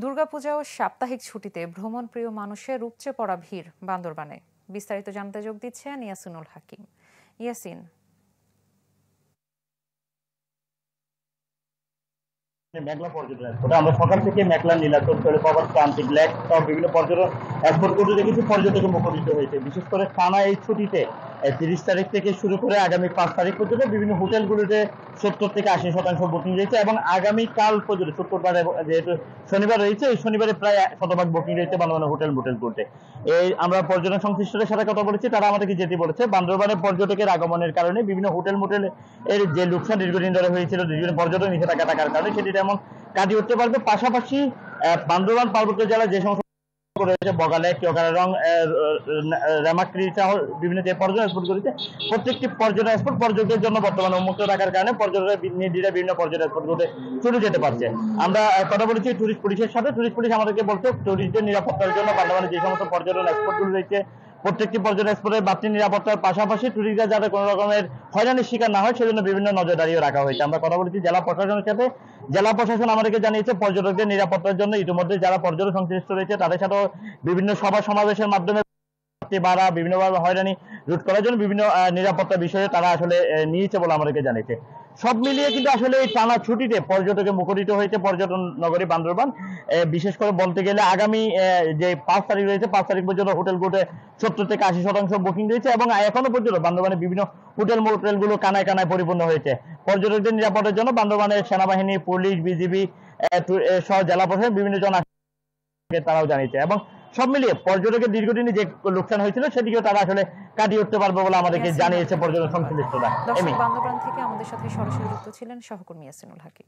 দুর্গাপূজা ও সাপ্তাহিক ছুটিতে ভ্রমণপ্রিয় মানুষের উপচে পড়া ভিড় বান্দরবানে। বিস্তারিত জানতে যোগ দিচ্ছেন ইয়াসিনুল হাকিম। ইয়াসিন, মেঘলা পর্যটন স্পট আমরা সকাল থেকে মেঘলা, নীলাচল, চড়ুইপাড়া, প্রান্তিক লেক সহ বিভিন্ন পর্যটন স্পটগুলো দেখেছি পর্যটকে মুখরিত হয়েছে। বিশেষ করে টানা এই ছুটিতে 30 তারিখ থেকে শুরু করে আগামী 5 তারিখ পর্যন্ত বিভিন্ন হোটেলগুলোতে 70 থেকে 80% বুকিং রয়েছে এবং আগামীকাল পর্যন্ত শুক্রবার যেহেতু শনিবার রয়েছে, এই শনিবারে প্রায় 100% বুকিং রয়েছে বান্দরবানের হোটেলগুলোতে। এই আমরা পর্যটন সংশ্লিষ্টদের সাথে কথা বলেছি, তারা আমাদেরকে যেটি বলেছে, বান্দরবানে পর্যটকের আগমনের কারণে বিভিন্ন হোটেল এর যে লোকসান দীর্ঘদিন ধরে হয়েছিল বিভিন্ন পর্যটন নিষেধাজ্ঞা থাকার কারণে সেটি তেমন কাটিয়ে উঠতে পারবে। পাশাপাশি বান্দরবান পার্বত্য জেলার যে সমস্ত রয়েছে বগালে, টিওকারং, রামাক্রি সহ বিভিন্ন যে পর্যটন স্পট রয়েছে, প্রত্যেকটি পর্যটন স্পট পর্যটকদের জন্য বর্তমানে উন্মুক্ত রাখার কারণে পর্যটকরা বিভিন্ন পর্যটন স্পটগুলোতে চলে যেতে পারছে। আমরা কথা বলেছি টুরিস্ট পুলিশের সাথে। টুরিস্ট পুলিশ আমাদেরকে বলছে টুরিস্টদের নিরাপত্তার জন্য বান্দরবানে যে সমস্ত পর্যটন স্পটগুলো রয়েছে প্রত্যেকটি পর্যটন স্পটের বাড়তি নিরাপত্তার পাশাপাশি টুরিস্টরা যাতে কোনো রকমের হয়রানির শিকার না হয় সেজন্য বিভিন্ন নজরদারিও রাখা হয়েছে। আমরা কথা বলেছি জেলা প্রশাসনের সাথে। জেলা প্রশাসন আমাদেরকে জানিয়েছে পর্যটকদের নিরাপত্তার জন্য ইতিমধ্যে যারা পর্যটন সংশ্লিষ্ট রয়েছে তাদের সাথেও বিভিন্ন সভা সমাবেশের মাধ্যমে বাড়া বিভিন্নভাবে হয়রানি রোধ করার জন্য বিভিন্ন নিরাপত্তা বিষয়ে তারা আসলে নিয়েছে বলে আমাদেরকে জানিয়েছে। সব মিলিয়ে কিন্তু আসলে এই টানা ছুটিতে পর্যটকে মুখরিত হয়েছে পর্যটন নগরী বান্দরবান। বিশেষ করে বলতে গেলে আগামী যে 5 তারিখ রয়েছে 5 তারিখ পর্যন্ত হোটেলগুলোতে 70 থেকে 80% বুকিং রয়েছে এবং এখনো পর্যন্ত বান্দরবানের বিভিন্ন হোটেলগুলো কানায় কানায় পরিপূর্ণ হয়েছে। পর্যটকদের নিরাপত্তার জন্য বান্দরবানের সেনাবাহিনী, পুলিশ, বিজিবি সহ জেলা প্রশাসন বিভিন্ন জন তারাও জানিয়েছে এবং সব মিলিয়ে পর্যটকের দীর্ঘদিনে যে লোকসান হয়েছিল সেদিকেও তারা আসলে কাটিয়ে উঠতে পারবে বলে আমাদেরকে জানিয়েছে পর্যটন সংশ্লিষ্টরা। দর্শক, বান্দরবান থেকে আমাদের সাথে সরাসরি যুক্ত ছিলেন সহকর্মী ইয়াসিনুল হাকিম।